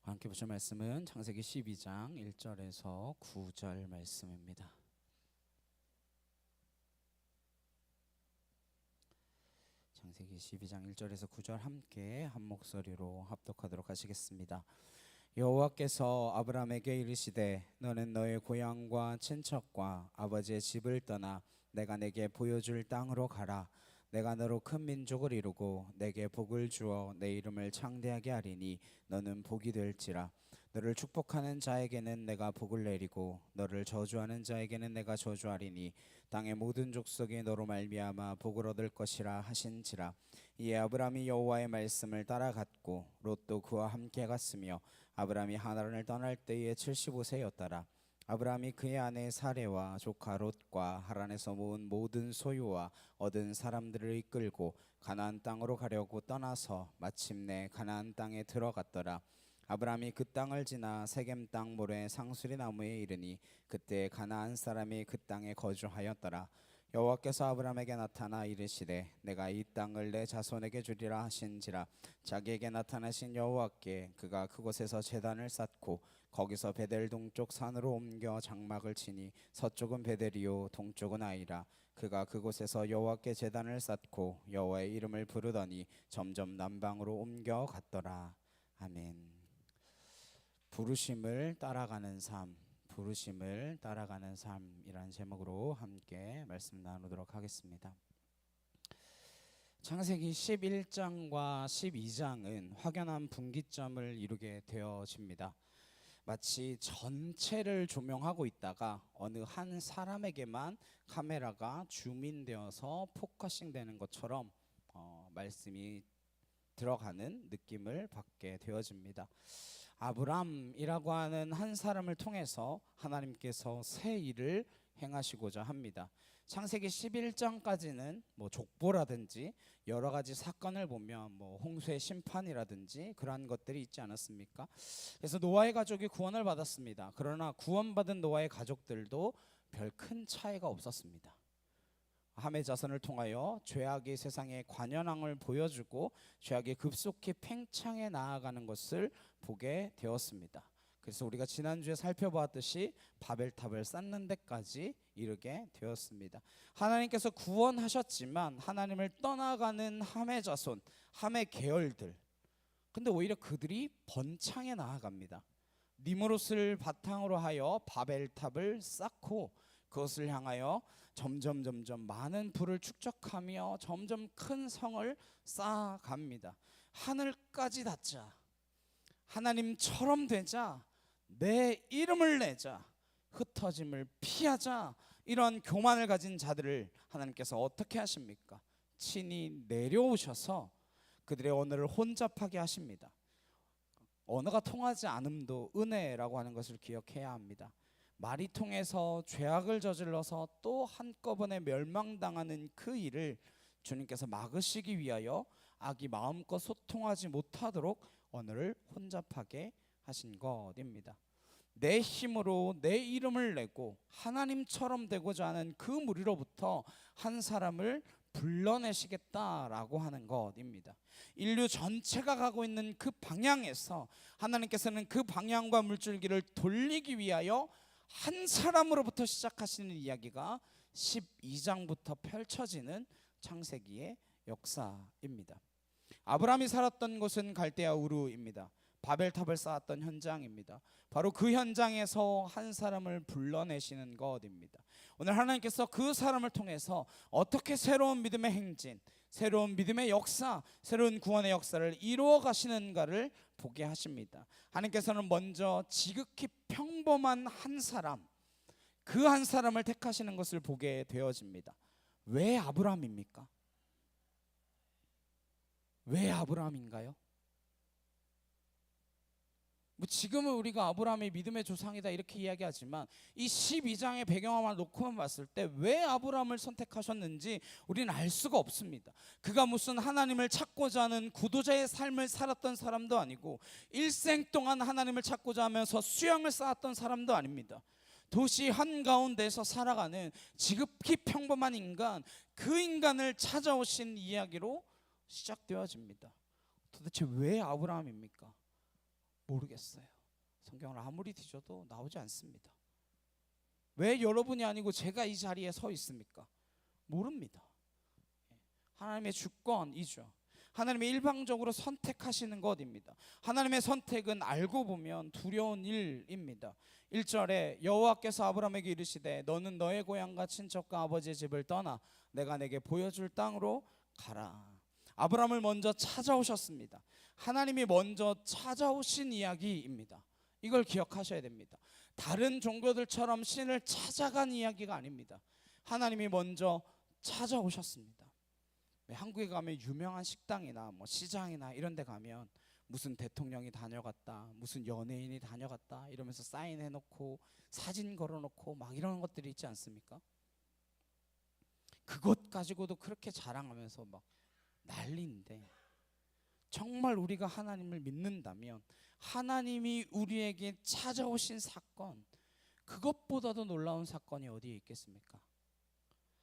함께 보실 말씀은 창세기 12장 1절에서 9절 말씀입니다. 창세기 12장 1절에서 9절 함께 한 목소리로 합독하도록 하시겠습니다. 여호와께서 아브라함에게 이르시되 너는 너의 고향과 친척과 아버지의 집을 떠나 내가 내게 보여줄 땅으로 가라. 내가 너로 큰 민족을 이루고 내게 복을 주어 내 이름을 창대하게 하리니 너는 복이 될지라. 너를 축복하는 자에게는 내가 복을 내리고 너를 저주하는 자에게는 내가 저주하리니 땅의 모든 족속이 너로 말미암아 복을 얻을 것이라 하신지라. 이에 아브라함이 여호와의 말씀을 따라갔고 롯도 그와 함께 갔으며 아브라함이 하란을 떠날 때에 75세였더라. 아브라함이 그의 아내 사레와 조카 롯과 하란에서 모은 모든 소유와 얻은 사람들을 이끌고 가나안 땅으로 가려고 떠나서 마침내 가나안 땅에 들어갔더라. 아브라함이 그 땅을 지나 세겜 땅 모래 상수리 나무에 이르니 그때 가나안 사람이 그 땅에 거주하였더라. 여호와께서 아브라함에게 나타나 이르시되 내가 이 땅을 내 자손에게 주리라 하신지라. 자기에게 나타나신 여호와께 그가 그곳에서 제단을 쌓고 거기서 베델 동쪽 산으로 옮겨 장막을 치니 서쪽은 베델이요 동쪽은 아이라. 그가 그곳에서 여호와께 제단을 쌓고 여호와의 이름을 부르더니 점점 남방으로 옮겨 갔더라. 아멘. 부르심을 따라가는 삶, 부르심을 따라가는 삶이라는 제목으로 함께 말씀 나누도록 하겠습니다. 창세기 11장과 12장은 확연한 분기점을 이루게 되어집니다. 마치 전체를 조명하고 있다가 어느 한 사람에게만 카메라가 줌인되어서 포커싱 되는 것처럼 말씀이 들어가는 느낌을 받게 되어집니다. 아브람이라고 하는 한 사람을 통해서 하나님께서 새 일을 행하시고자 합니다. 창세기 11장까지는 족보라든지 여러 가지 사건을 보면 홍수의 심판이라든지 그러한 것들이 있지 않았습니까? 그래서 노아의 가족이 구원을 받았습니다. 그러나 구원받은 노아의 가족들도 별 큰 차이가 없었습니다. 함의 자손을 통하여 죄악이 세상에 관연함을 보여주고 죄악이 급속히 팽창해 나아가는 것을 보게 되었습니다. 그래서 우리가 지난주에 살펴보았듯이 바벨탑을 쌓는 데까지 이르게 되었습니다. 하나님께서 구원하셨지만 하나님을 떠나가는 함의 자손, 함의 계열들, 근데 오히려 그들이 번창해 나아갑니다. 니므롯을 바탕으로 하여 바벨탑을 쌓고 그것을 향하여 점점 많은 부를 축적하며 점점 큰 성을 쌓아갑니다. 하늘까지 닿자, 하나님처럼 되자, 내 이름을 내자, 흩어짐을 피하자, 이런 교만을 가진 자들을 하나님께서 어떻게 하십니까? 친히 내려오셔서 그들의 언어를 혼잡하게 하십니다. 언어가 통하지 않음도 은혜라고 하는 것을 기억해야 합니다. 말이 통해서 죄악을 저질러서 또 한꺼번에 멸망당하는 그 일을 주님께서 막으시기 위하여 악이 마음껏 소통하지 못하도록 언어를 혼잡하게 하신 것입니다. 내 힘으로 내 이름을 내고 하나님처럼 되고자 하는 그 무리로부터 한 사람을 불러내시겠다라고 하는 것입니다. 인류 전체가 가고 있는 그 방향에서 하나님께서는 그 방향과 물줄기를 돌리기 위하여 한 사람으로부터 시작하시는 이야기가 12장부터 펼쳐지는 창세기의 역사입니다. 아브라함이 살았던 곳은 갈대아 우르입니다. 바벨탑을 쌓았던 현장입니다. 바로 그 현장에서 한 사람을 불러내시는 것입니다. 오늘 하나님께서 그 사람을 통해서 어떻게 새로운 믿음의 행진, 새로운 믿음의 역사, 새로운 구원의 역사를 이루어 가시는가를 보게 하십니다. 하나님께서는 먼저 지극히 평범한 한 사람, 그 한 사람을 택하시는 것을 보게 되어집니다. 왜 아브라함입니까? 왜 아브라함인가요? 지금은 우리가 아브라함이 믿음의 조상이다 이렇게 이야기하지만 이 12장의 배경화만 놓고만 봤을 때 왜 아브라함을 선택하셨는지 우리는 알 수가 없습니다. 그가 무슨 하나님을 찾고자 하는 구도자의 삶을 살았던 사람도 아니고 일생 동안 하나님을 찾고자 하면서 수양을 쌓았던 사람도 아닙니다. 도시 한가운데서 살아가는 지극히 평범한 인간, 그 인간을 찾아오신 이야기로 시작되어집니다. 도대체 왜 아브라함입니까? 모르겠어요. 성경을 아무리 뒤져도 나오지 않습니다. 왜 여러분이 아니고 제가 이 자리에 서 있습니까? 모릅니다. 하나님의 주권이죠. 하나님의 일방적으로 선택하시는 것입니다. 하나님의 선택은 알고 보면 두려운 일입니다. 1절에 여호와께서 아브라함에게 이르시되 너는 너의 고향과 친척과 아버지의 집을 떠나 내가 내게 보여줄 땅으로 가라. 아브라함을 먼저 찾아오셨습니다. 하나님이 먼저 찾아오신 이야기입니다. 이걸 기억하셔야 됩니다. 다른 종교들처럼 신을 찾아간 이야기가 아닙니다. 하나님이 먼저 찾아오셨습니다. 한국에 가면 유명한 식당이나 시장이나 이런 데 가면 무슨 대통령이 다녀갔다, 무슨 연예인이 다녀갔다 이러면서 사인해놓고 사진 걸어놓고 막 이런 것들이 있지 않습니까? 그것 가지고도 그렇게 자랑하면서 막 난리인데, 정말 우리가 하나님을 믿는다면 하나님이 우리에게 찾아오신 사건, 그것보다도 놀라운 사건이 어디에 있겠습니까?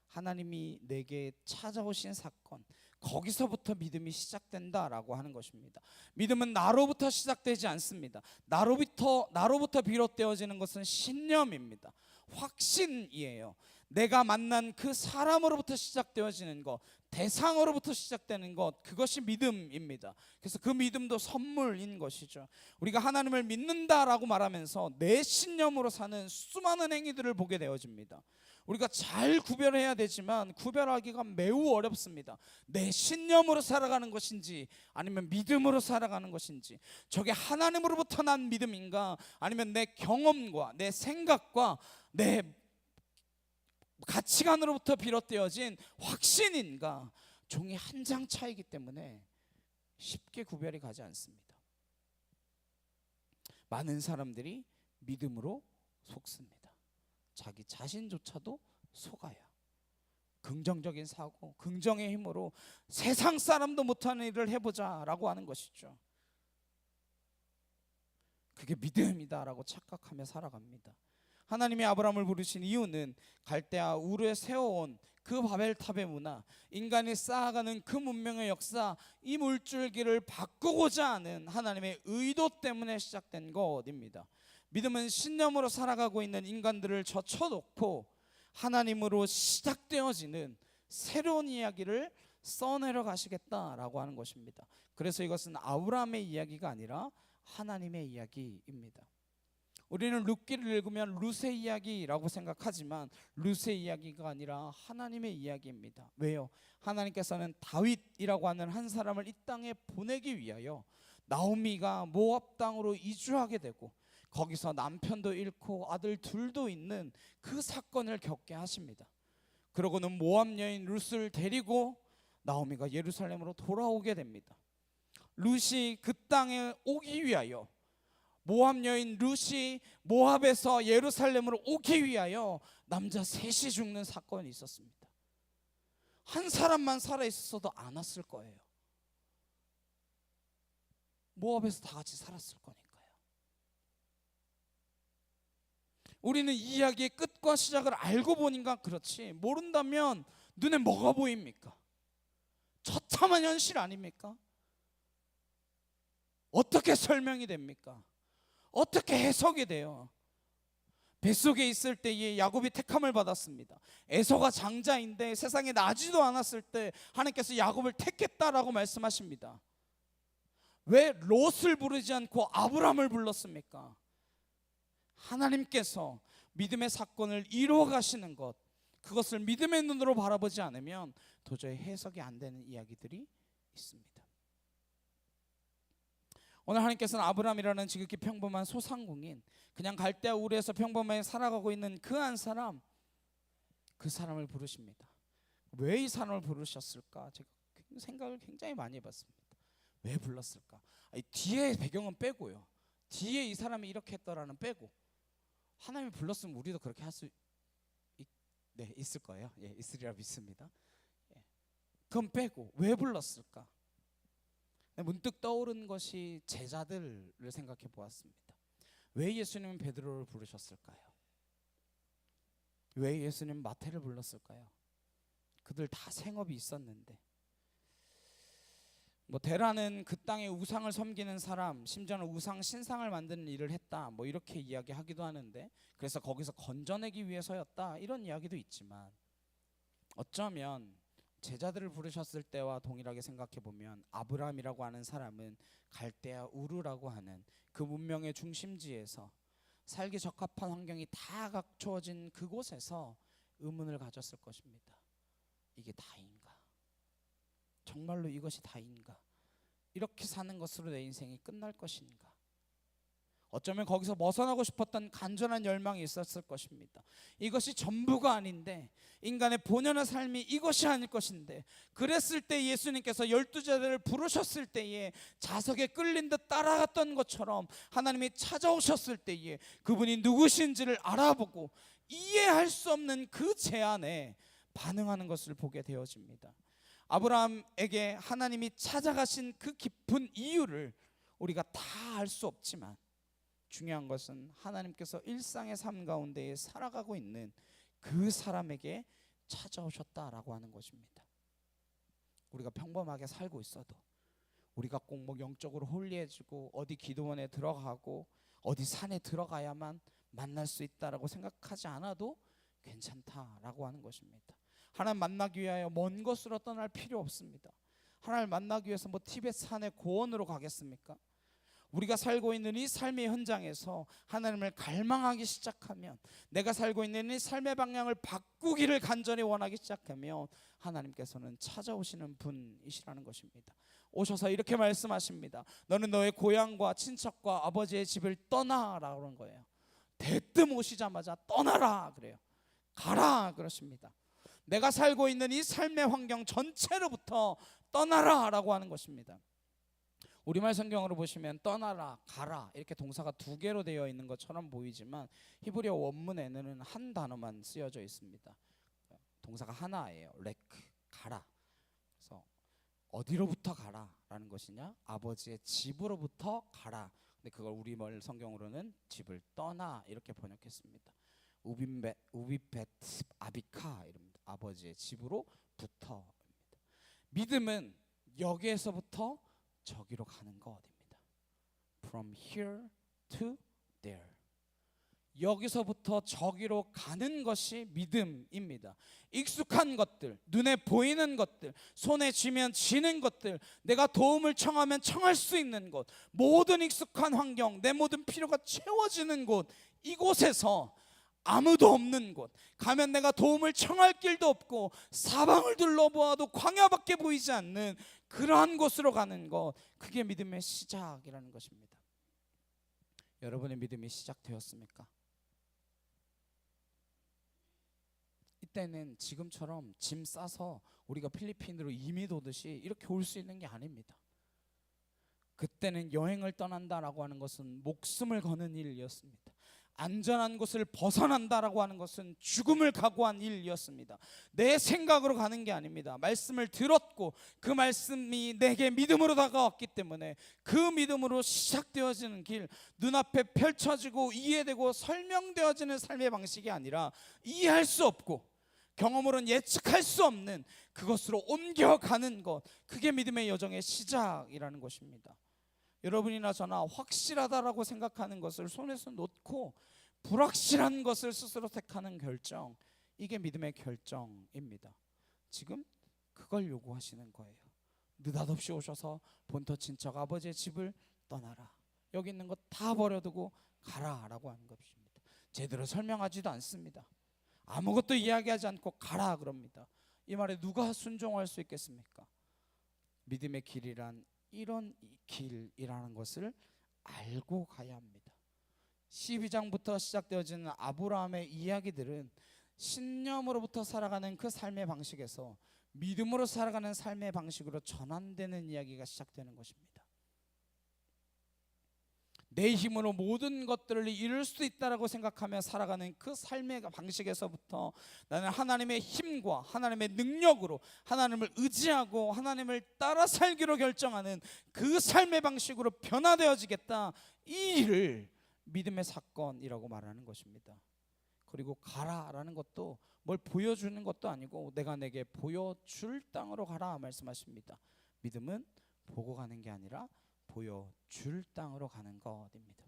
하나님이 내게 찾아오신 사건, 거기서부터 믿음이 시작된다라고 하는 것입니다. 믿음은 나로부터 시작되지 않습니다. 나로부터 비롯되어지는 것은 신념입니다. 확신이에요. 내가 만난 그 사람으로부터 시작되어지는 것, 대상으로부터 시작되는 것, 그것이 믿음입니다. 그래서 그 믿음도 선물인 것이죠. 우리가 하나님을 믿는다라고 말하면서 내 신념으로 사는 수많은 행위들을 보게 되어집니다. 우리가 잘 구별해야 되지만 구별하기가 매우 어렵습니다. 내 신념으로 살아가는 것인지 아니면 믿음으로 살아가는 것인지, 저게 하나님으로부터 난 믿음인가 아니면 내 경험과 내 생각과 내 가치관으로부터 비롯되어진 확신인가, 종이 한 장 차이기 때문에 쉽게 구별이 가지 않습니다. 많은 사람들이 믿음으로 속습니다. 자기 자신조차도 속아요. 긍정적인 사고, 긍정의 힘으로 세상 사람도 못하는 일을 해보자라고 하는 것이죠. 그게 믿음이다라고 착각하며 살아갑니다. 하나님이 아브라함을 부르신 이유는 갈대아 우르에 세워온 그 바벨탑의 문화, 인간이 쌓아가는 그 문명의 역사, 이 물줄기를 바꾸고자 하는 하나님의 의도 때문에 시작된 것입니다. 믿음은 신념으로 살아가고 있는 인간들을 젖혀놓고 하나님으로 시작되어지는 새로운 이야기를 써내려 가시겠다라고 하는 것입니다. 그래서 이것은 아브라함의 이야기가 아니라 하나님의 이야기입니다. 우리는 룻기를 읽으면 룻의 이야기라고 생각하지만 룻의 이야기가 아니라 하나님의 이야기입니다. 왜요? 하나님께서는 다윗이라고 하는 한 사람을 이 땅에 보내기 위하여 나오미가 모압 땅으로 이주하게 되고 거기서 남편도 잃고 아들 둘도 있는 그 사건을 겪게 하십니다. 그러고는 모압 여인 룻을 데리고 나오미가 예루살렘으로 돌아오게 됩니다. 룻이 그 땅에 오기 위하여, 모압 여인 룻이 모압에서 예루살렘으로 오기 위하여 남자 셋이 죽는 사건이 있었습니다. 한 사람만 살아있었어도 안 왔을 거예요. 모압에서 다 같이 살았을 거니까요. 우리는 이 이야기의 끝과 시작을 알고 보니까 그렇지, 모른다면 눈에 뭐가 보입니까? 처참한 현실 아닙니까? 어떻게 설명이 됩니까? 어떻게 해석이 돼요? 뱃속에 있을 때에 야곱이 택함을 받았습니다. 에서가 장자인데 세상에 나지도 않았을 때 하나님께서 야곱을 택했다라고 말씀하십니다. 왜 롯을 부르지 않고 아브람을 불렀습니까? 하나님께서 믿음의 사건을 이루어 가시는 것, 그것을 믿음의 눈으로 바라보지 않으면 도저히 해석이 안 되는 이야기들이 있습니다. 오늘 하나님께서는 아브람이라는 지극히 평범한 소상공인, 그냥 갈대아 우르에서 평범하게 살아가고 있는 그 한 사람, 그 사람을 부르십니다. 왜 이 사람을 부르셨을까? 제가 생각을 굉장히 많이 해봤습니다. 왜 불렀을까? 뒤에 배경은 빼고요, 뒤에 이 사람이 이렇게 했더라는 빼고, 하나님이 불렀으면 우리도 그렇게 할 수 있을 거예요. 예, 있으리라 믿습니다. 예. 그건 빼고 왜 불렀을까? 문득 떠오른 것이 제자들을 생각해 보았습니다. 왜 예수님은 베드로를 부르셨을까요? 왜 예수님은 마태를 불렀을까요? 그들 다 생업이 있었는데 뭐 데라는 그 땅의 우상을 섬기는 사람, 심지어는 우상 신상을 만드는 일을 했다, 뭐 이렇게 이야기하기도 하는데, 그래서 거기서 건져내기 위해서였다, 이런 이야기도 있지만, 어쩌면 제자들을 부르셨을 때와 동일하게 생각해 보면 아브라함이라고 하는 사람은 갈대아 우르라고 하는 그 문명의 중심지에서 살기 적합한 환경이 다 갖추어진 그곳에서 의문을 가졌을 것입니다. 이게 다인가? 정말로 이것이 다인가? 이렇게 사는 것으로 내 인생이 끝날 것인가? 어쩌면 거기서 벗어나고 싶었던 간절한 열망이 있었을 것입니다. 이것이 전부가 아닌데, 인간의 본연의 삶이 이것이 아닐 것인데, 그랬을 때 예수님께서 12제자를 부르셨을 때에 자석에 끌린 듯 따라갔던 것처럼 하나님이 찾아오셨을 때에 그분이 누구신지를 알아보고 이해할 수 없는 그 제안에 반응하는 것을 보게 되어집니다. 아브라함에게 하나님이 찾아가신 그 깊은 이유를 우리가 다 알 수 없지만, 중요한 것은 하나님께서 일상의 삶 가운데에 살아가고 있는 그 사람에게 찾아오셨다라고 하는 것입니다. 우리가 평범하게 살고 있어도, 우리가 꼭 뭐 영적으로 홀리해지고 어디 기도원에 들어가고 어디 산에 들어가야만 만날 수 있다라고 생각하지 않아도 괜찮다라고 하는 것입니다. 하나님 만나기 위하여 먼 곳으로 떠날 필요 없습니다. 하나님을 만나기 위해서 뭐 티벳 산의 고원으로 가겠습니까? 우리가 살고 있는 이 삶의 현장에서 하나님을 갈망하기 시작하면, 내가 살고 있는 이 삶의 방향을 바꾸기를 간절히 원하기 시작하면 하나님께서는 찾아오시는 분이시라는 것입니다. 오셔서 이렇게 말씀하십니다. 너는 너의 고향과 친척과 아버지의 집을 떠나라고 하는 거예요. 대뜸 오시자마자 떠나라 그래요. 가라 그러십니다. 내가 살고 있는 이 삶의 환경 전체로부터 떠나라라고 하는 것입니다. 우리말 성경으로 보시면 떠나라, 가라 이렇게 동사가 두 개로 되어 있는 것처럼 보이지만 히브리어 원문에는 한 단어만 쓰여져 있습니다. 동사가 하나예요. 레크, 가라. 그래서 어디로부터 가라라는 것이냐? 아버지의 집으로부터 가라. 근데 그걸 우리말 성경으로는 집을 떠나 이렇게 번역했습니다. 우비벳 아비카 이럽니다. 아버지의 집으로부터. 믿음은 여기에서부터 저기로 가는 것입니다. From here to there. 여기서부터 저기로 가는 것이 믿음입니다. 익숙한 것들, 눈에 보이는 것들, 손에 쥐면 쥐는 것들, 내가 도움을 청하면 청할 수 있는 곳, 모든 익숙한 환경, 내 모든 필요가 채워지는 곳, 이곳에서 아무도 없는 곳, 가면 내가 도움을 청할 길도 없고 사방을 둘러보아도 광야밖에 보이지 않는 그러한 곳으로 가는 것, 그게 믿음의 시작이라는 것입니다. 여러분의 믿음이 시작되었습니까? 이때는 지금처럼 짐 싸서 우리가 필리핀으로 이민 오듯이 이렇게 올 수 있는 게 아닙니다. 그때는 여행을 떠난다라고 하는 것은 목숨을 거는 일이었습니다. 안전한 곳을 벗어난다라고 하는 것은 죽음을 각오한 일이었습니다. 내 생각으로 가는 게 아닙니다. 말씀을 들었고 그 말씀이 내게 믿음으로 다가왔기 때문에 그 믿음으로 시작되어지는 길, 눈앞에 펼쳐지고 이해되고 설명되어지는 삶의 방식이 아니라 이해할 수 없고 경험으로는 예측할 수 없는 그것으로 옮겨가는 것, 그게 믿음의 여정의 시작이라는 것입니다. 여러분이나 저나 확실하다라고 생각하는 것을 손에서 놓고 불확실한 것을 스스로 택하는 결정, 이게 믿음의 결정입니다. 지금 그걸 요구하시는 거예요. 느닷없이 오셔서 본토 친척 아버지의 집을 떠나라, 여기 있는 것 다 버려두고 가라라고 하는 것입니다. 제대로 설명하지도 않습니다. 아무것도 이야기하지 않고 가라 그럽니다. 이 말에 누가 순종할 수 있겠습니까? 믿음의 길이란 이런 길이라는 것을 알고 가야 합니다. 12장부터 시작되어지는 아브라함의 이야기들은 신념으로부터 살아가는 그 삶의 방식에서 믿음으로 살아가는 삶의 방식으로 전환되는 이야기가 시작되는 것입니다. 내 힘으로 모든 것들을 이룰 수 있다라고 생각하며 살아가는 그 삶의 방식에서부터 나는 하나님의 힘과 하나님의 능력으로 하나님을 의지하고 하나님을 따라 살기로 결정하는 그 삶의 방식으로 변화되어지겠다, 이 일을 믿음의 사건이라고 말하는 것입니다. 그리고 가라라는 것도 뭘 보여주는 것도 아니고 내가 내게 보여줄 땅으로 가라 말씀하십니다. 믿음은 보고 가는 게 아니라 보여줄 땅으로 가는 것입니다.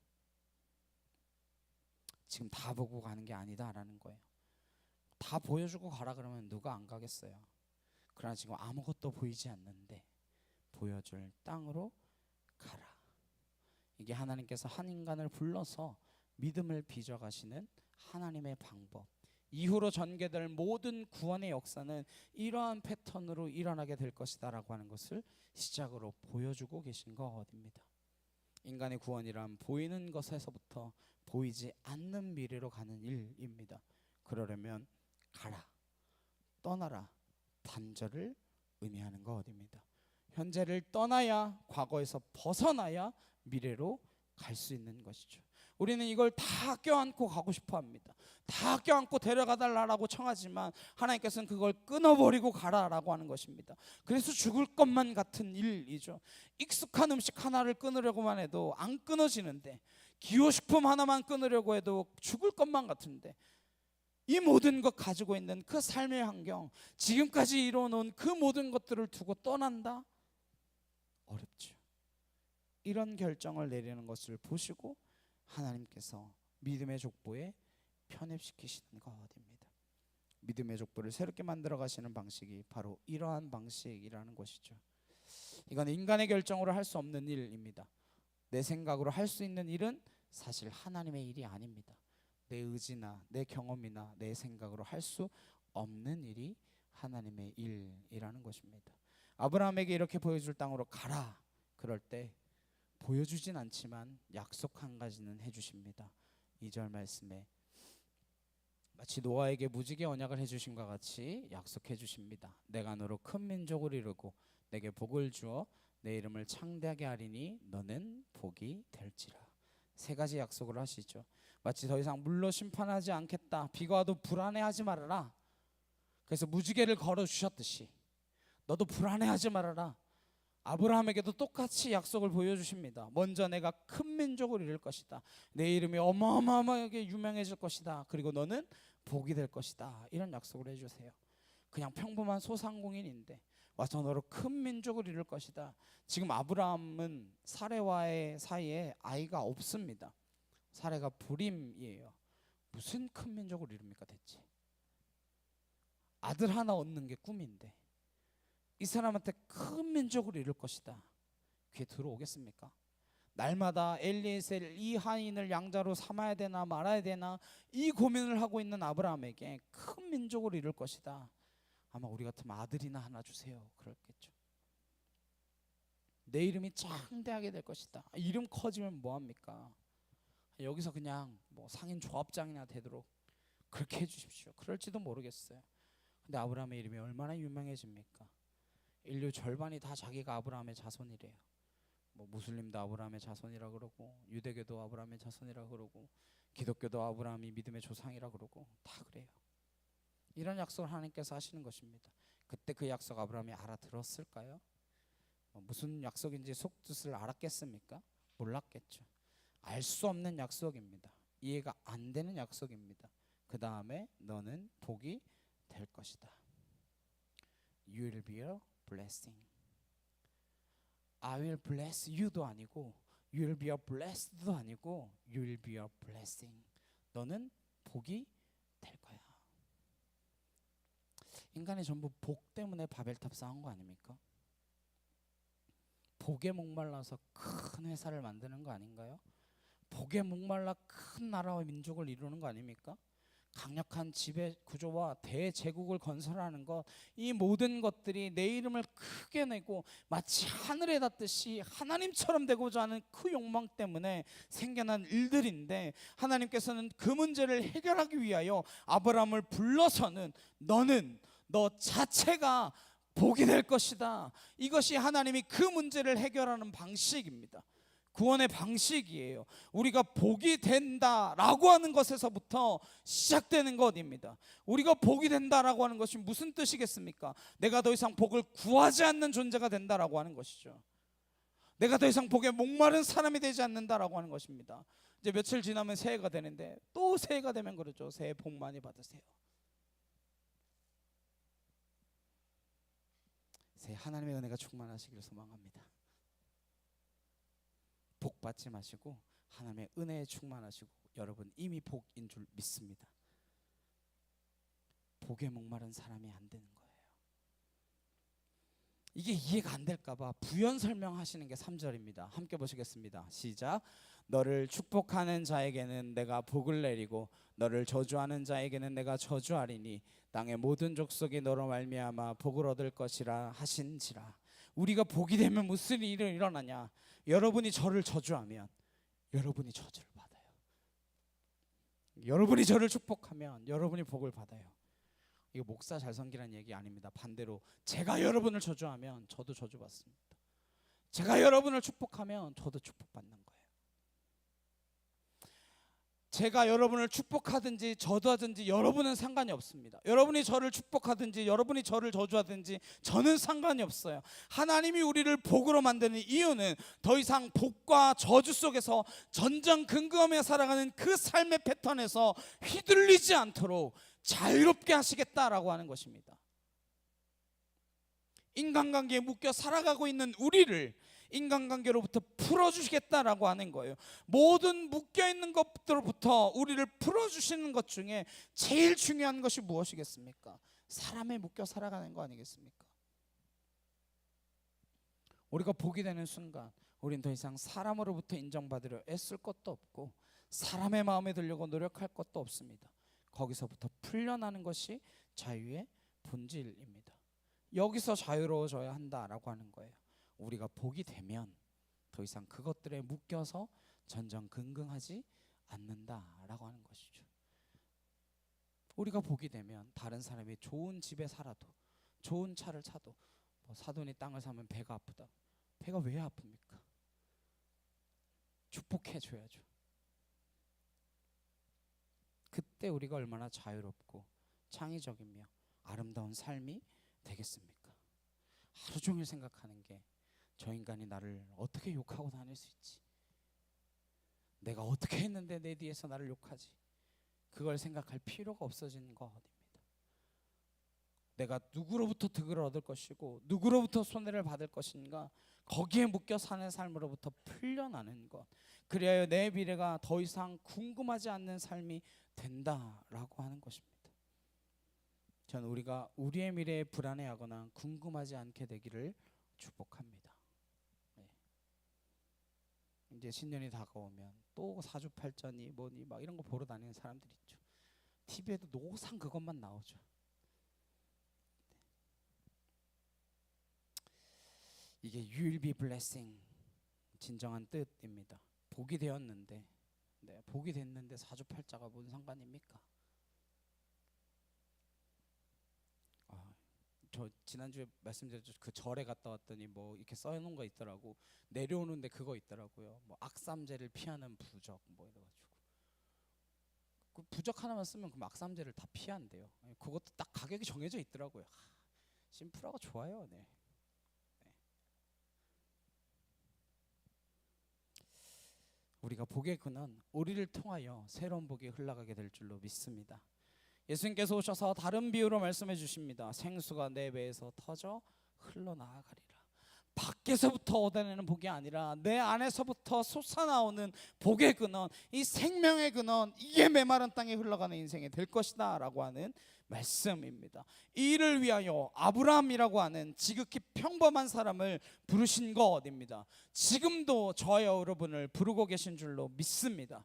지금 다 보고 가는 게 아니다라는 거예요. 다 보여주고 가라 그러면 누가 안 가겠어요. 그러나 지금 아무것도 보이지 않는데 보여줄 땅으로 가라. 이게 하나님께서 한 인간을 불러서 믿음을 빚어가시는 하나님의 방법. 이후로 전개될 모든 구원의 역사는 이러한 패턴으로 일어나게 될 것이다 라고 하는 것을 시작으로 보여주고 계신 것입니다. 인간의 구원이란 보이는 것에서부터 보이지 않는 미래로 가는 일입니다. 그러려면 가라, 떠나라, 단절을 의미하는 것입니다. 현재를 떠나야, 과거에서 벗어나야 미래로 갈 수 있는 것이죠. 우리는 이걸 다 껴안고 가고 싶어 합니다. 다 껴안고 데려가달라고 청하지만 하나님께서는 그걸 끊어버리고 가라라고 하는 것입니다. 그래서 죽을 것만 같은 일이죠. 익숙한 음식 하나를 끊으려고만 해도 안 끊어지는데, 기호식품 하나만 끊으려고 해도 죽을 것만 같은데, 이 모든 것 가지고 있는 그 삶의 환경, 지금까지 이뤄놓은 그 모든 것들을 두고 떠난다? 어렵죠. 이런 결정을 내리는 것을 보시고 하나님께서 믿음의 족보에 편입시키시는 것입니다. 믿음의 족보를 새롭게 만들어 가시는 방식이 바로 이러한 방식이라는 것이죠. 이건 인간의 결정으로 할 수 없는 일입니다. 내 생각으로 할 수 있는 일은 사실 하나님의 일이 아닙니다. 내 의지나 내 경험이나 내 생각으로 할 수 없는 일이 하나님의 일이라는 것입니다. 아브라함에게 이렇게 보여줄 땅으로 가라. 그럴 때 보여주진 않지만 약속 한 가지는 해주십니다. 2절 말씀에 마치 노아에게 무지개 언약을 해주신 것 같이 약속해 주십니다. 내가 너로 큰 민족을 이루고 내게 복을 주어 내 이름을 창대하게 하리니 너는 복이 될지라. 세 가지 약속을 하시죠. 마치 더 이상 물로 심판하지 않겠다, 비가 와도 불안해하지 말아라. 그래서 무지개를 걸어주셨듯이 너도 불안해하지 말아라. 아브라함에게도 똑같이 약속을 보여주십니다. 먼저 내가 큰 민족을 이룰 것이다. 내 이름이 어마어마하게 유명해질 것이다. 그리고 너는 복이 될 것이다. 이런 약속을 해주세요. 그냥 평범한 소상공인인데 와서 너로 큰 민족을 이룰 것이다. 지금 아브라함은 사레와의 사이에 아이가 없습니다. 사레가 불임이에요. 무슨 큰 민족을 이룹니까 대체? 아들 하나 얻는 게 꿈인데 이 사람한테 큰 민족을 이룰 것이다. 귀에 들어오겠습니까? 날마다 엘리에셀 이 하인을 양자로 삼아야 되나 말아야 되나 이 고민을 하고 있는 아브라함에게 큰 민족을 이룰 것이다. 아마 우리 같으면 아들이나 하나 주세요. 그렇겠죠. 내 이름이 창대하게 될 것이다. 이름 커지면 뭐합니까? 여기서 그냥 뭐 상인 조합장이나 되도록 그렇게 해주십시오. 그럴지도 모르겠어요. 근데 아브라함의 이름이 얼마나 유명해집니까? 인류 절반이 다 자기가 아브라함의 자손이래요. 뭐 무슬림도 아브라함의 자손이라 그러고 유대교도 아브라함의 자손이라 그러고 기독교도 아브라함이 믿음의 조상이라 그러고 다 그래요. 이런 약속을 하나님께서 하시는 것입니다. 그때 그 약속 아브라함이 알아들었을까요? 무슨 약속인지 속뜻을 알았겠습니까? 몰랐겠죠. 알 수 없는 약속입니다. 이해가 안 되는 약속입니다. 그 다음에 너는 복이 될 것이다. You will be a blessing. I will bless you도 아니고 You will be a blessed도 아니고 You will be a blessing. 너는 복이 될 거야. 인간이 전부 복 때문에 바벨탑 쌓은 거 아닙니까? 복에 목말라서 큰 회사를 만드는 거 아닌가요? 복에 목말라 큰 나라와 민족을 이루는 거 아닙니까? 강력한 지배 구조와 대제국을 건설하는 것, 이 모든 것들이 내 이름을 크게 내고 마치 하늘에 닿듯이 하나님처럼 되고자 하는 그 욕망 때문에 생겨난 일들인데 하나님께서는 그 문제를 해결하기 위하여 아브라함을 불러서는 너는 너 자체가 복이 될 것이다. 이것이 하나님이 그 문제를 해결하는 방식입니다. 구원의 방식이에요. 우리가 복이 된다라고 하는 것에서부터 시작되는 것입니다. 우리가 복이 된다라고 하는 것이 무슨 뜻이겠습니까? 내가 더 이상 복을 구하지 않는 존재가 된다라고 하는 것이죠. 내가 더 이상 복에 목마른 사람이 되지 않는다라고 하는 것입니다. 이제 며칠 지나면 새해가 되는데 또 새해가 되면 그러죠. 새해 복 많이 받으세요. 새해 하나님의 은혜가 충만하시기를 소망합니다. 복 받지 마시고 하나님의 은혜에 충만하시고 여러분 이미 복인 줄 믿습니다. 복에 목마른 사람이 안 되는 거예요. 이게 이해가 안 될까 봐 부연 설명하시는 게 3절입니다. 함께 보시겠습니다. 시작. 너를 축복하는 자에게는 내가 복을 내리고 너를 저주하는 자에게는 내가 저주하리니 땅의 모든 족속이 너로 말미암아 복을 얻을 것이라 하신지라. 우리가 복이 되면 무슨 일이 일어나냐? 여러분이 저를 저주하면 여러분이 저주를 받아요. 여러분이 저를 축복하면 여러분이 복을 받아요. 이거 목사 잘 섬기라는 얘기 아닙니다. 반대로 제가 여러분을 저주하면 저도 저주받습니다. 제가 여러분을 축복하면 저도 축복받는 거예요. 제가 여러분을 축복하든지 저주하든지 여러분은 상관이 없습니다. 여러분이 저를 축복하든지 여러분이 저를 저주하든지 저는 상관이 없어요. 하나님이 우리를 복으로 만드는 이유는 더 이상 복과 저주 속에서 전전긍긍하며 살아가는 그 삶의 패턴에서 휘둘리지 않도록 자유롭게 하시겠다라고 하는 것입니다. 인간관계에 묶여 살아가고 있는 우리를 인간관계로부터 풀어주시겠다라고 하는 거예요. 모든 묶여있는 것들로부터 우리를 풀어주시는 것 중에 제일 중요한 것이 무엇이겠습니까? 사람에 묶여 살아가는 거 아니겠습니까? 우리가 복이 되는 순간 우린 더 이상 사람으로부터 인정받으려 애쓸 것도 없고 사람의 마음에 들려고 노력할 것도 없습니다. 거기서부터 풀려나는 것이 자유의 본질입니다. 여기서 자유로워져야 한다라고 하는 거예요. 우리가 복이 되면 더 이상 그것들에 묶여서 전전긍긍하지 않는다라고 하는 것이죠. 우리가 복이 되면 다른 사람이 좋은 집에 살아도 좋은 차를 차도 뭐 사돈이 땅을 사면 배가 아프다. 배가 왜 아픕니까? 축복해 줘야죠. 그때 우리가 얼마나 자유롭고 창의적이며 아름다운 삶이 되겠습니까? 하루 종일 생각하는 게 저 인간이 나를 어떻게 욕하고 다닐 수 있지? 내가 어떻게 했는데 내 뒤에서 나를 욕하지? 그걸 생각할 필요가 없어지는 것입니다. 내가 누구로부터 득을 얻을 것이고 누구로부터 손해를 받을 것인가, 거기에 묶여 사는 삶으로부터 풀려나는 것, 그래야 내 미래가 더 이상 궁금하지 않는 삶이 된다라고 하는 것입니다. 저는 우리가 우리의 미래에 불안해하거나 궁금하지 않게 되기를 축복합니다. 이제 신년이 다가오면 또 사주팔자니 뭐니 막 이런 거 보러 다니는 사람들 있죠. TV에도 노상 그것만 나오죠. 이게 You will be blessing, 진정한 뜻입니다. 복이 되었는데, 복이 됐는데 사주팔자가 뭔 상관입니까? 저 지난주에 말씀드렸죠. 그 절에 갔다 왔더니 뭐 이렇게 써놓은 거 있더라고. 내려오는데 그거 있더라고요. 뭐 악삼재를 피하는 부적 뭐 이래가지고 그 부적 하나만 쓰면 그 악삼재를 다 피한대요. 그것도 딱 가격이 정해져 있더라고요. 심플하고 좋아요. 네. 우리가 복의 근원, 우리를 통하여 새로운 복이 흘러가게 될 줄로 믿습니다. 예수님께서 오셔서 다른 비유로 말씀해 주십니다. 생수가 내 배에서 터져 흘러나가리라. 밖에서부터 얻어내는 복이 아니라 내 안에서부터 솟아나오는 복의 근원, 이 생명의 근원, 이게 메마른 땅에 흘러가는 인생이 될 것이다 라고 하는 말씀입니다. 이를 위하여 아브라함이라고 하는 지극히 평범한 사람을 부르신 것입니다. 지금도 저와 여러분을 부르고 계신 줄로 믿습니다.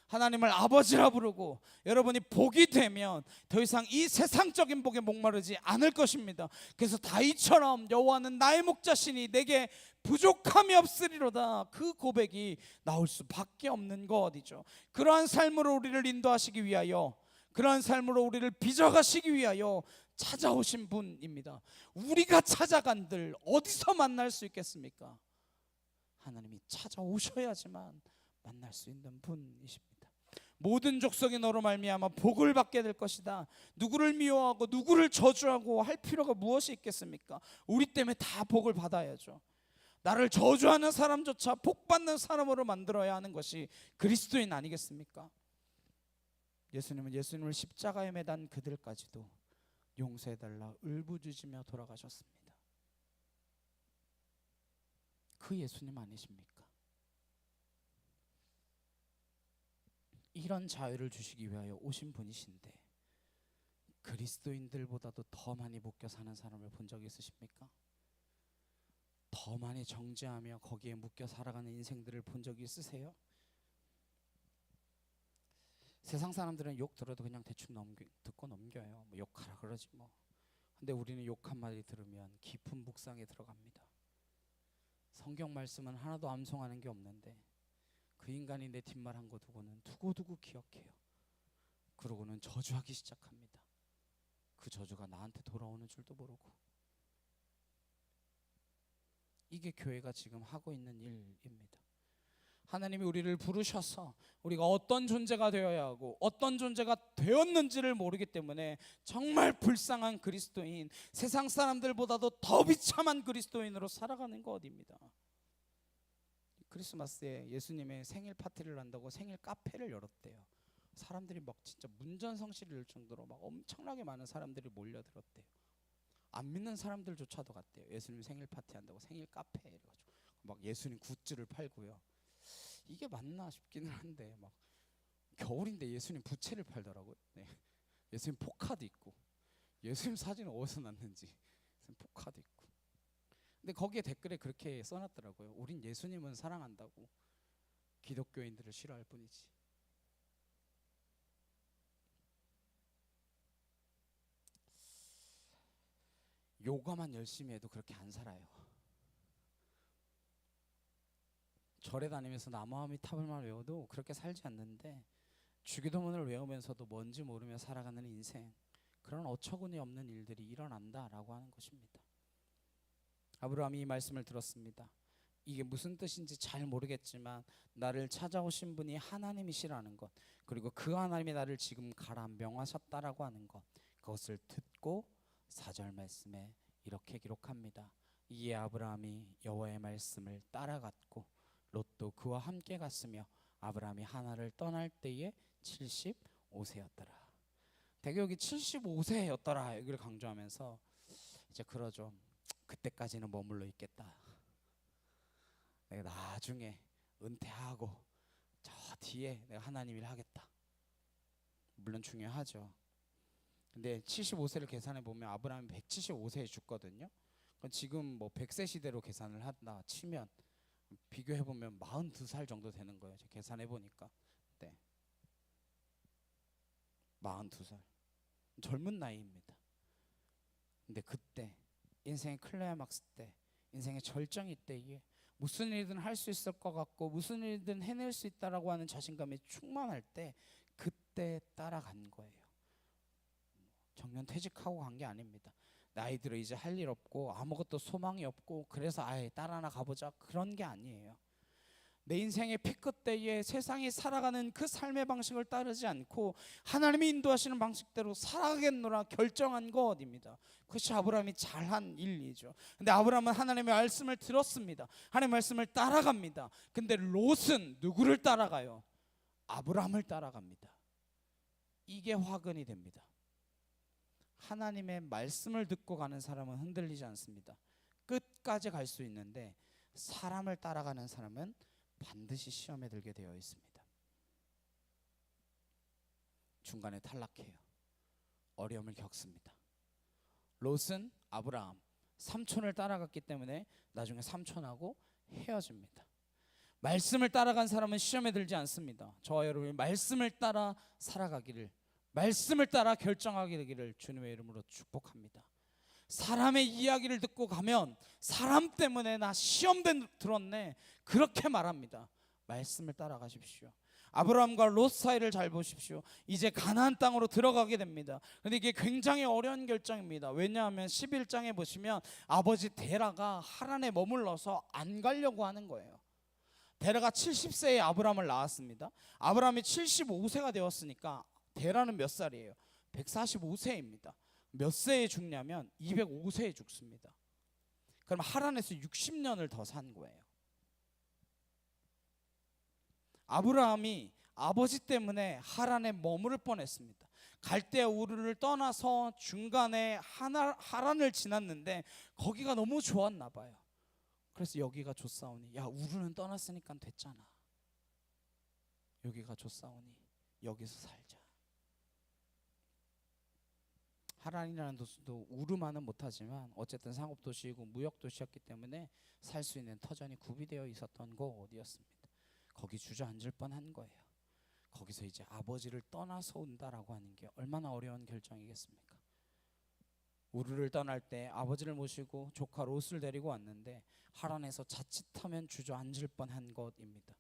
하나님을 아버지라 부르고 여러분이 복이 되면 더 이상 이 세상적인 복에 목마르지 않을 것입니다. 그래서 다윗처럼 여호와는 나의 목자시니 내게 부족함이 없으리로다, 그 고백이 나올 수밖에 없는 것이죠. 그러한 삶으로 우리를 인도하시기 위하여, 그러한 삶으로 우리를 빚어가시기 위하여 찾아오신 분입니다. 우리가 찾아간들 어디서 만날 수 있겠습니까? 하나님이 찾아오셔야지만 만날 수 있는 분이십니다. 모든 족속이 너로 말미암아 복을 받게 될 것이다. 누구를 미워하고 누구를 저주하고 할 필요가 무엇이 있겠습니까? 우리 때문에 다 복을 받아야죠. 나를 저주하는 사람조차 복 받는 사람으로 만들어야 하는 것이 그리스도인 아니겠습니까? 예수님은 예수님을 십자가에 매단 그들까지도 용서해달라 울부짖으며 돌아가셨습니다. 그 예수님 아니십니까? 이런 자유를 주시기 위하여 오신 분이신데 그리스도인들보다도 더 많이 묶여 사는 사람을 본 적 있으십니까? 더 많이 정죄하며 거기에 묶여 살아가는 인생들을 본 적 있으세요? 세상 사람들은 욕 들어도 그냥 대충 듣고 넘겨요. 뭐 욕하라 그러지 뭐. 근데 우리는 욕 한마디 들으면 깊은 묵상에 들어갑니다. 성경 말씀은 하나도 암송하는 게 없는데 그 인간이 내 뒷말한 거 두고는 두고두고 기억해요. 그러고는 저주하기 시작합니다. 그 저주가 나한테 돌아오는 줄도 모르고. 이게 교회가 지금 하고 있는 일입니다. 하나님이 우리를 부르셔서 우리가 어떤 존재가 되어야 하고 어떤 존재가 되었는지를 모르기 때문에 정말 불쌍한 그리스도인, 세상 사람들보다도 더 비참한 그리스도인으로 살아가는 것입니다. 크리스마스에 예수님의 생일 파티를 한다고 생일 카페를 열었대요. 사람들이 막 진짜 문전성시를 일 정도로 막 엄청나게 많은 사람들이 몰려들었대요. 안 믿는 사람들조차도 갔대요. 예수님 생일 파티 한다고 생일 카페 이래가지고 막 예수님 굿즈를 팔고요. 이게 맞나 싶기는 한데 막 겨울인데 예수님 부채를 팔더라고요. 네. 예수님 포카도 있고 예수님 사진은 어디서 났는지 예수님 포카도 있고. 근데 거기에 댓글에 그렇게 써놨더라고요. 우린 예수님은 사랑한다고 기독교인들을 싫어할 뿐이지. 요가만 열심히 해도 그렇게 안 살아요. 절에 다니면서 나무아미타불만 외워도 그렇게 살지 않는데 주기도문을 외우면서도 뭔지 모르며 살아가는 인생, 그런 어처구니 없는 일들이 일어난다라고 하는 것입니다. 아브라함이 이 말씀을 들었습니다. 이게 무슨 뜻인지 잘 모르겠지만 나를 찾아오신 분이 하나님이시라는 것, 그리고 그 하나님이 나를 지금 가라 명하셨다라고 하는 것, 그것을 듣고 4절 말씀에 이렇게 기록합니다. 이에 아브라함이 여호와의 말씀을 따라갔고 롯도 그와 함께 갔으며 아브라함이 하나를 떠날 때에 75세였더라. 대개 여기 75세였더라 여기를 강조하면서 이제 그러죠. 그때까지는 머물러 있겠다. 내가 나중에 은퇴하고 저 뒤에 내가 하나님 일 하겠다. 물론 중요하죠. 근데 75세를 계산해 보면 아브라함이 175세에 죽거든요. 지금 뭐 100세 시대로 계산을 한다 치면 비교해 보면 42살 정도 되는 거예요. 제가 계산해 보니까. 네. 42살. 젊은 나이입니다. 근데 그때 인생의 클라이막스 때, 인생의 절정이 때에 무슨 일이든 할 수 있을 것 같고 무슨 일이든 해낼 수 있다라고 하는 자신감이 충만할 때 그때 따라간 거예요. 정년 퇴직하고 간 게 아닙니다. 나이 들어 이제 할 일 없고 아무것도 소망이 없고 그래서 아예 따라나 가보자 그런 게 아니에요. 내 인생의 피끝 때에 세상이 살아가는 그 삶의 방식을 따르지 않고 하나님이 인도하시는 방식대로 살아가겠노라 결정한 것입니다. 그것이 아브라함이 잘한 일이죠. 근데 아브라함은 하나님의 말씀을 들었습니다. 하나님의 말씀을 따라갑니다. 근데 롯은 누구를 따라가요? 아브라함을 따라갑니다. 이게 화근이 됩니다. 하나님의 말씀을 듣고 가는 사람은 흔들리지 않습니다. 끝까지 갈 수 있는데 사람을 따라가는 사람은 반드시 시험에 들게 되어 있습니다. 중간에 탈락해요. 어려움을 겪습니다. 롯은 아브라함 삼촌을 따라갔기 때문에 나중에 삼촌하고 헤어집니다. 말씀을 따라간 사람은 시험에 들지 않습니다. 저와 여러분이 말씀을 따라 살아가기를, 말씀을 따라 결정하게 되기를 주님의 이름으로 축복합니다. 사람의 이야기를 듣고 가면 사람 때문에 나 시험 들었네 그렇게 말합니다. 말씀을 따라가십시오. 아브라함과 롯 사이를 잘 보십시오. 이제 가나안 땅으로 들어가게 됩니다. 그런데 이게 굉장히 어려운 결정입니다. 왜냐하면 11장에 보시면 아버지 데라가 하란에 머물러서 안 가려고 하는 거예요. 데라가 70세에 아브라함을 낳았습니다. 아브라함이 75세가 되었으니까 데라는 몇 살이에요? 145세입니다. 몇 세에 죽냐면 205세에 죽습니다. 그럼 하란에서 60년을 더 산 거예요. 아브라함이 아버지 때문에 하란에 머무를 뻔했습니다. 갈대아 우르를 떠나서 중간에 하란을 지났는데 거기가 너무 좋았나 봐요. 그래서 여기가 좋사오니, 야 우르는 떠났으니까 됐잖아. 여기가 좋사오니 여기서 살자. 하란이라는 도시도 우르만은 못하지만 어쨌든 상업도시이고 무역도시였기 때문에 살 수 있는 터전이 구비되어 있었던 곳이었습니다. 거기 주저앉을 뻔한 거예요. 거기서 이제 아버지를 떠나서 온다라고 하는 게 얼마나 어려운 결정이겠습니까? 우르를 떠날 때 아버지를 모시고 조카 롯을 데리고 왔는데 하란에서 자칫하면 주저앉을 뻔한 것입니다.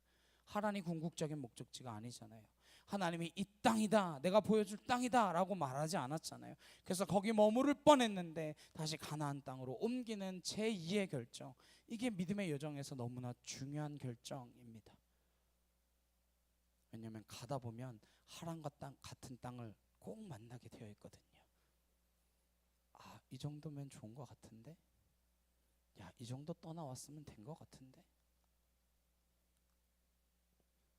하란이 궁극적인 목적지가 아니잖아요. 하나님이 이 땅이다, 내가 보여줄 땅이다 라고 말하지 않았잖아요. 그래서 거기 머무를 뻔했는데 다시 가나안 땅으로 옮기는 제2의 결정, 이게 믿음의 여정에서 너무나 중요한 결정입니다. 왜냐하면 가다 보면 하란과 같은 땅을 꼭 만나게 되어 있거든요. 아, 이 정도면 좋은 것 같은데, 야, 이 정도 떠나왔으면 된 것 같은데.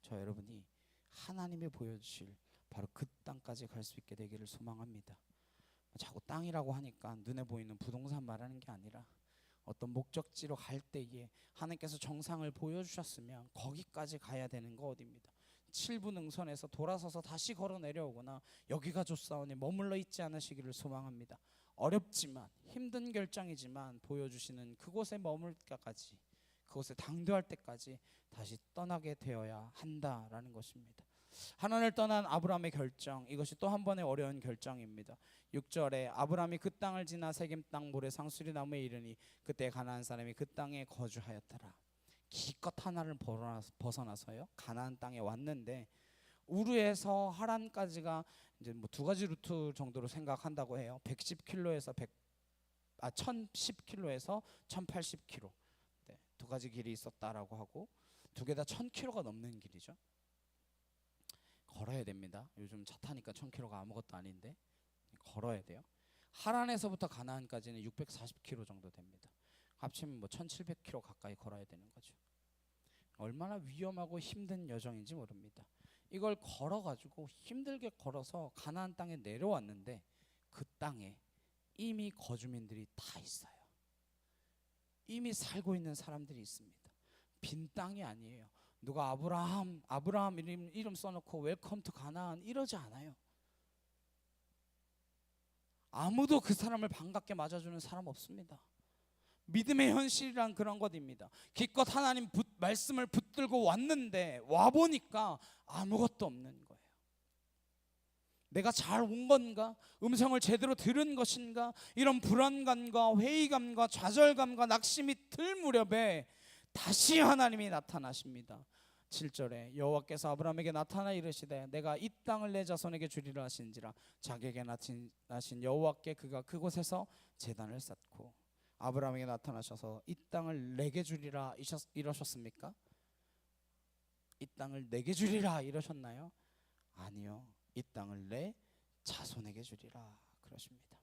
저 여러분이 하나님이 보여주실 바로 그 땅까지 갈 수 있게 되기를 소망합니다. 자꾸 땅이라고 하니까 눈에 보이는 부동산 말하는 게 아니라 어떤 목적지로 갈 때에 하나님께서 정상을 보여주셨으면 거기까지 가야 되는 것입니다. 7부 능선에서 돌아서서 다시 걸어 내려오거나 여기가 좋사오니 머물러 있지 않으시기를 소망합니다. 어렵지만 힘든 결정이지만 보여주시는 그곳에 머물 때까지, 그곳에 당도할 때까지 다시 떠나게 되어야 한다라는 것입니다. 하나님을 떠난 아브라함의 결정, 이것이 또 한 번의 어려운 결정입니다. 6절에 아브라함이 그 땅을 지나 세겜 땅 모래 상수리 나무에 이르니 그때 가나안 사람이 그 땅에 거주하였더라. 기껏 하나를 벗어나서요 가나안 땅에 왔는데 우르에서 하란까지가 이제 뭐 두 가지 루트 정도로 생각한다고 해요. 110km에서 1010km에서 1080km, 네, 두 가지 길이 있었다라고 하고 두 개 다 1000km가 넘는 길이죠. 걸어야 됩니다. 요즘 차 타니까 1000km가 아무것도 아닌데 걸어야 돼요. 하란에서부터 가나안까지는 640km 정도 됩니다. 합치면 뭐 1700km 가까이 걸어야 되는 거죠. 얼마나 위험하고 힘든 여정인지 모릅니다. 이걸 걸어가지고 힘들게 걸어서 가나안 땅에 내려왔는데 그 땅에 이미 거주민들이 다 있어요. 이미 살고 있는 사람들이 있습니다. 빈 땅이 아니에요. 누가 아브라함 이름 써놓고 웰컴 투 가나안 이러지 않아요. 아무도 그 사람을 반갑게 맞아주는 사람 없습니다. 믿음의 현실이란 그런 것입니다. 기껏 하나님 말씀을 붙들고 왔는데 와보니까 아무것도 없는 거예요. 내가 잘 온 건가? 음성을 제대로 들은 것인가? 이런 불안감과 회의감과 좌절감과 낙심이 들 무렵에 다시 하나님이 나타나십니다. 7절에 여호와께서 아브라함에게 나타나 이르시되 내가 이 땅을 내 자손에게 주리라 하신지라. 자기에게 나타나신 여호와께 그가 그곳에서 제단을 쌓고. 아브라함에게 나타나셔서 이 땅을 내게 주리라 이러셨습니까? 이 땅을 내게 주리라 이러셨나요? 아니요, 이 땅을 내 자손에게 주리라 그러십니다.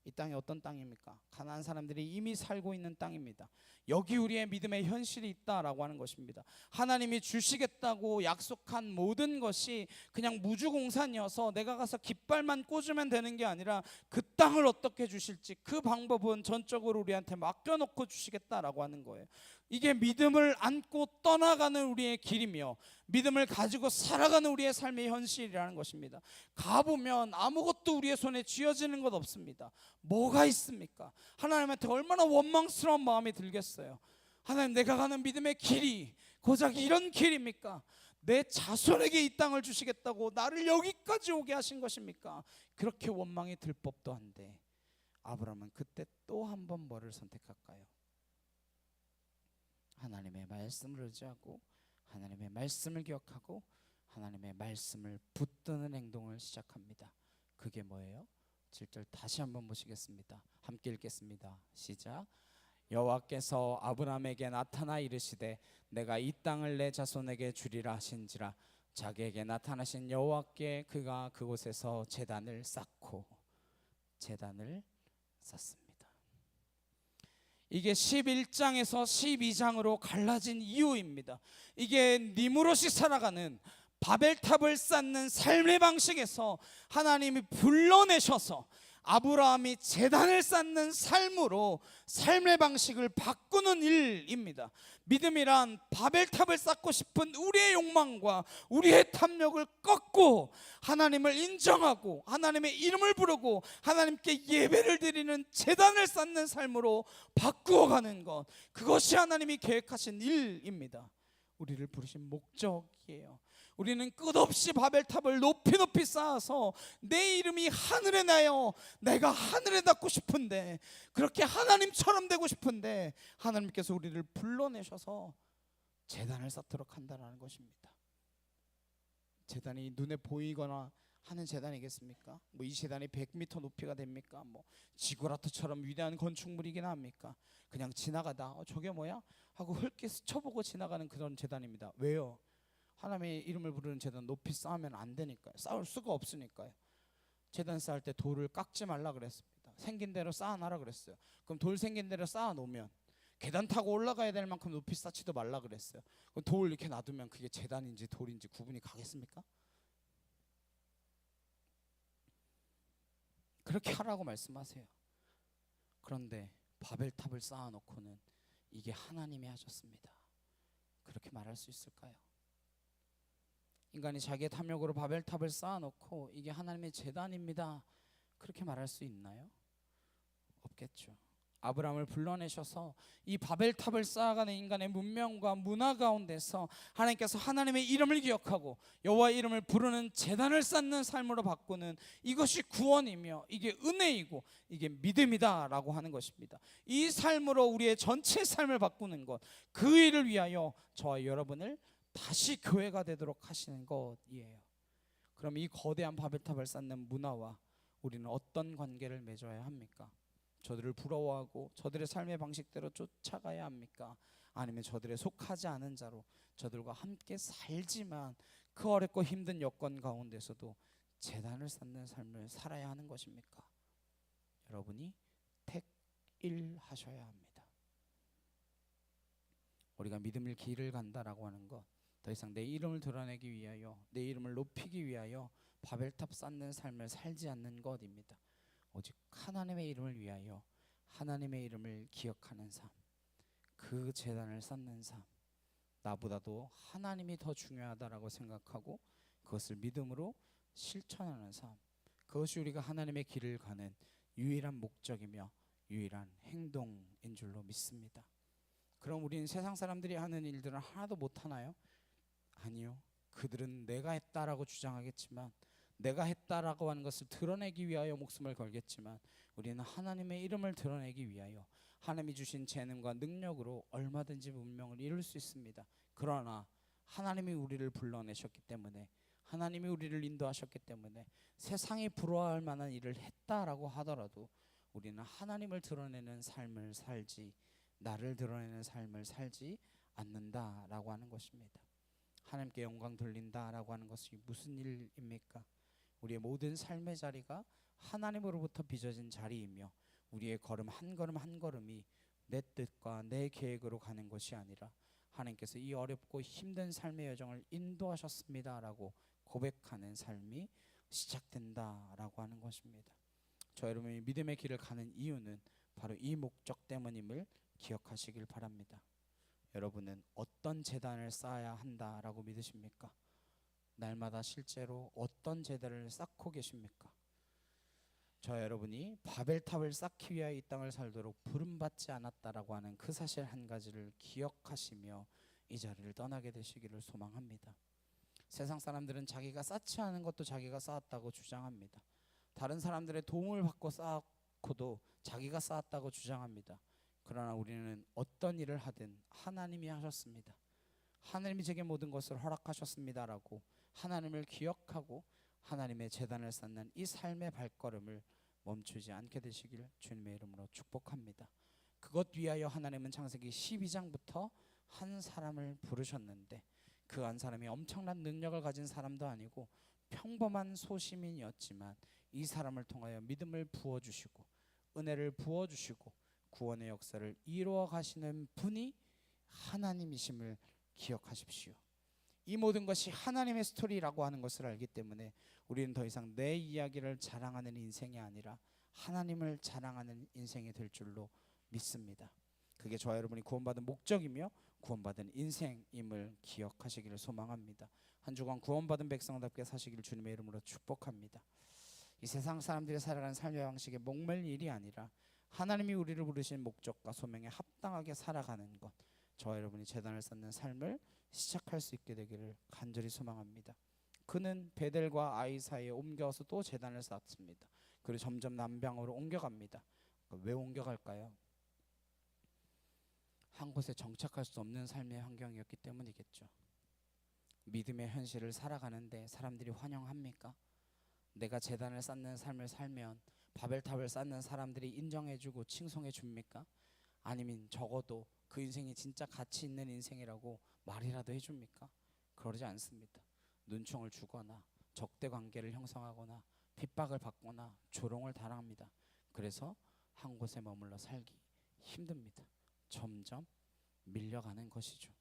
이 땅이 어떤 땅입니까? 가나안 사람들이 이미 살고 있는 땅입니다. 여기 우리의 믿음의 현실이 있다라고 하는 것입니다. 하나님이 주시겠다고 약속한 모든 것이 그냥 무주공산이어서 내가 가서 깃발만 꽂으면 되는 게 아니라 그 땅을 어떻게 주실지 그 방법은 전적으로 우리한테 맡겨놓고 주시겠다라고 하는 거예요. 이게 믿음을 안고 떠나가는 우리의 길이며 믿음을 가지고 살아가는 우리의 삶의 현실이라는 것입니다. 가보면 아무것도 우리의 손에 쥐어지는 것 없습니다. 뭐가 있습니까? 하나님한테 얼마나 원망스러운 마음이 들겠어요. 하나님, 내가 가는 믿음의 길이 고작 이런 길입니까? 내 자손에게 이 땅을 주시겠다고 나를 여기까지 오게 하신 것입니까? 그렇게 원망이 들 법도 한데 아브라함은 그때 또 한 번 뭐를 선택할까요? 하나님의 말씀을 의지하고 하나님의 말씀을 기억하고 하나님의 말씀을 붙드는 행동을 시작합니다. 그게 뭐예요? 7절 다시 한번 보시겠습니다. 함께 읽겠습니다. 시작. 여호와께서 아브라함에게 나타나 이르시되 내가 이 땅을 내 자손에게 주리라 하신지라. 자기에게 나타나신 여호와께 그가 그곳에서 제단을 쌓고 제단을 쌓습니다. 이게 11장에서 12장으로 갈라진 이유입니다. 이게 니무롯이 살아가는 바벨탑을 쌓는 삶의 방식에서 하나님이 불러내셔서 아브라함이 제단을 쌓는 삶으로 삶의 방식을 바꾸는 일입니다. 믿음이란 바벨탑을 쌓고 싶은 우리의 욕망과 우리의 탐욕을 꺾고 하나님을 인정하고 하나님의 이름을 부르고 하나님께 예배를 드리는 제단을 쌓는 삶으로 바꾸어가는 것, 그것이 하나님이 계획하신 일입니다. 우리를 부르신 목적이에요. 우리는 끝없이 바벨탑을 높이 높이 쌓아서 내 이름이 하늘에 나요, 내가 하늘에 닿고 싶은데, 그렇게 하나님처럼 되고 싶은데 하나님께서 우리를 불러내셔서 제단을 쌓도록 한다는 것입니다. 제단이 눈에 보이거나 하는 제단이겠습니까? 이 제단이 100m 높이가 됩니까? 지구라트처럼 위대한 건축물이긴 합니까? 그냥 지나가다 저게 뭐야? 하고 흙게 스쳐보고 지나가는 그런 제단입니다. 왜요? 하나님의 이름을 부르는 제단 높이 쌓으면 안 되니까요. 쌓을 수가 없으니까요. 제단 쌓을 때 돌을 깎지 말라 그랬습니다. 생긴 대로 쌓아놔라 그랬어요. 그럼 돌 생긴 대로 쌓아놓으면 계단 타고 올라가야 될 만큼 높이 쌓지도 말라 그랬어요. 그럼 돌 이렇게 놔두면 그게 제단인지 돌인지 구분이 가겠습니까? 그렇게 하라고 말씀하세요. 그런데 바벨탑을 쌓아놓고는 이게 하나님이 하셨습니다, 그렇게 말할 수 있을까요? 인간이 자기의 탐욕으로 바벨탑을 쌓아놓고 이게 하나님의 제단입니다, 그렇게 말할 수 있나요? 없겠죠. 아브라함을 불러내셔서 이 바벨탑을 쌓아가는 인간의 문명과 문화 가운데서 하나님께서 하나님의 이름을 기억하고 여호와의 이름을 부르는 제단을 쌓는 삶으로 바꾸는, 이것이 구원이며 이게 은혜이고 이게 믿음이다 라고 하는 것입니다. 이 삶으로 우리의 전체 삶을 바꾸는 것, 그 일을 위하여 저와 여러분을 다시 교회가 되도록 하시는 것이에요. 그럼 이 거대한 바벨탑을 쌓는 문화와 우리는 어떤 관계를 맺어야 합니까? 저들을 부러워하고 저들의 삶의 방식대로 쫓아가야 합니까? 아니면 저들의 속하지 않은 자로 저들과 함께 살지만 그 어렵고 힘든 여건 가운데서도 제단을 쌓는 삶을 살아야 하는 것입니까? 여러분이 택일하셔야 합니다. 우리가 믿음의 길을 간다라고 하는 것, 더 이상 내 이름을 드러내기 위하여, 내 이름을 높이기 위하여 바벨탑 쌓는 삶을 살지 않는 것입니다. 오직 하나님의 이름을 위하여 하나님의 이름을 기억하는 삶, 그 제단을 쌓는 삶, 나보다도 하나님이 더 중요하다라고 생각하고 그것을 믿음으로 실천하는 삶, 그것이 우리가 하나님의 길을 가는 유일한 목적이며 유일한 행동인 줄로 믿습니다. 그럼 우리는 세상 사람들이 하는 일들은 하나도 못하나요? 아니요. 그들은 내가 했다라고 주장하겠지만, 내가 했다라고 하는 것을 드러내기 위하여 목숨을 걸겠지만, 우리는 하나님의 이름을 드러내기 위하여 하나님이 주신 재능과 능력으로 얼마든지 문명을 이룰 수 있습니다. 그러나 하나님이 우리를 불러내셨기 때문에, 하나님이 우리를 인도하셨기 때문에 세상이 부러워할 만한 일을 했다라고 하더라도 우리는 하나님을 드러내는 삶을 살지, 나를 드러내는 삶을 살지 않는다라고 하는 것입니다. 하나님께 영광 돌린다라고 하는 것이 무슨 일입니까? 우리의 모든 삶의 자리가 하나님으로부터 빚어진 자리이며, 우리의 걸음 한 걸음 한 걸음이 내 뜻과 내 계획으로 가는 것이 아니라 하나님께서 이 어렵고 힘든 삶의 여정을 인도하셨습니다라고 고백하는 삶이 시작된다라고 하는 것입니다. 저 여러분이 믿음의 길을 가는 이유는 바로 이 목적 때문임을 기억하시길 바랍니다. 여러분은 어떤 제단을 쌓아야 한다라고 믿으십니까? 날마다 실제로 어떤 제단을 쌓고 계십니까? 저 여러분이 바벨탑을 쌓기 위하여 이 땅을 살도록 부름받지 않았다라고 하는 그 사실 한 가지를 기억하시며 이 자리를 떠나게 되시기를 소망합니다. 세상 사람들은 자기가 쌓지 않은 것도 자기가 쌓았다고 주장합니다. 다른 사람들의 도움을 받고 쌓고도 자기가 쌓았다고 주장합니다. 그러나 우리는 어떤 일을 하든 하나님이 하셨습니다, 하나님이 제게 모든 것을 허락하셨습니다라고 하나님을 기억하고 하나님의 제단을 쌓는 이 삶의 발걸음을 멈추지 않게 되시길 주님의 이름으로 축복합니다. 그것 위하여 하나님은 창세기 12장부터 한 사람을 부르셨는데, 그 한 사람이 엄청난 능력을 가진 사람도 아니고 평범한 소시민이었지만 이 사람을 통하여 믿음을 부어주시고 은혜를 부어주시고 구원의 역사를 이루어 가시는 분이 하나님이심을 기억하십시오. 이 모든 것이 하나님의 스토리라고 하는 것을 알기 때문에 우리는 더 이상 내 이야기를 자랑하는 인생이 아니라 하나님을 자랑하는 인생이 될 줄로 믿습니다. 그게 저와 여러분이 구원받은 목적이며 구원받은 인생임을 기억하시기를 소망합니다. 한 주간 구원받은 백성답게 사시기를 주님의 이름으로 축복합니다. 이 세상 사람들이 살아가는 삶의 방식에 목맬 일이 아니라 하나님이 우리를 부르신 목적과 소명에 합당하게 살아가는 것, 저와 여러분이 제단을 쌓는 삶을 시작할 수 있게 되기를 간절히 소망합니다. 그는 베델과 아이 사이에 옮겨서 또 제단을 쌓습니다. 그리고 점점 남방으로 옮겨갑니다. 왜 옮겨갈까요? 한 곳에 정착할 수 없는 삶의 환경이었기 때문이겠죠. 믿음의 현실을 살아가는데 사람들이 환영합니까? 내가 제단을 쌓는 삶을 살면 바벨탑을 쌓는 사람들이 인정해주고 칭송해 줍니까? 아니면 적어도 그 인생이 진짜 가치 있는 인생이라고 말이라도 해줍니까? 그러지 않습니다. 눈총을 주거나 적대 관계를 형성하거나 핍박을 받거나 조롱을 당합니다. 그래서 한 곳에 머물러 살기 힘듭니다. 점점 밀려가는 것이죠.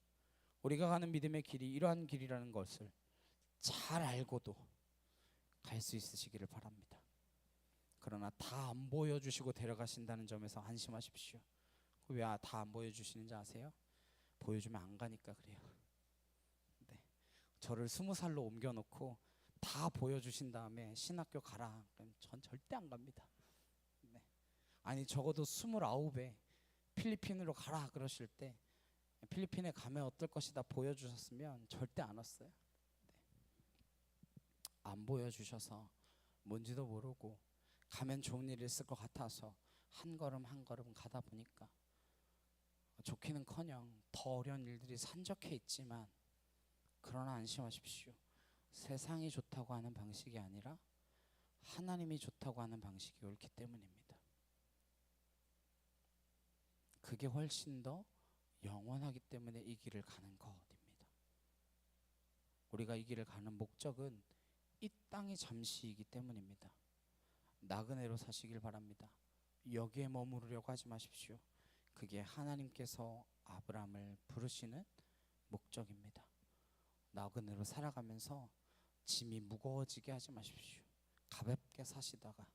우리가 가는 믿음의 길이 이러한 길이라는 것을 잘 알고도 갈 수 있으시기를 바랍니다. 그러나 다 안 보여주시고 데려가신다는 점에서 안심하십시오. 왜 다 안 보여주시는지 아세요? 보여주면 안 가니까 그래요. 네. 저를 20살로 옮겨놓고 다 보여주신 다음에 신학교 가라 그럼 전 절대 안 갑니다. 네. 아니 적어도 29에 필리핀으로 가라 그러실 때 필리핀에 가면 어떨 것이다 보여주셨으면 절대 안 왔어요. 네. 안 보여주셔서 뭔지도 모르고 가면 좋은 일이 있을 것 같아서 한 걸음 한 걸음 가다 보니까 좋기는커녕 더 어려운 일들이 산적해 있지만, 그러나 안심하십시오. 세상이 좋다고 하는 방식이 아니라 하나님이 좋다고 하는 방식이 옳기 때문입니다. 그게 훨씬 더 영원하기 때문에 이 길을 가는 것입니다. 우리가 이 길을 가는 목적은 이 땅이 잠시이기 때문입니다. 나그네로 사시길 바랍니다. 여기에 머무르려고 하지 마십시오. 그게 하나님께서 아브라함을 부르시는 목적입니다. 나그네로 살아가면서 짐이 무거워지게 하지 마십시오. 가볍게 사시다가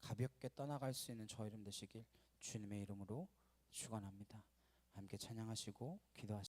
가볍게 떠나갈 수 있는 저 이름 되시길 주님의 이름으로 축원합니다. 함께 찬양하시고 기도하시겠습니다.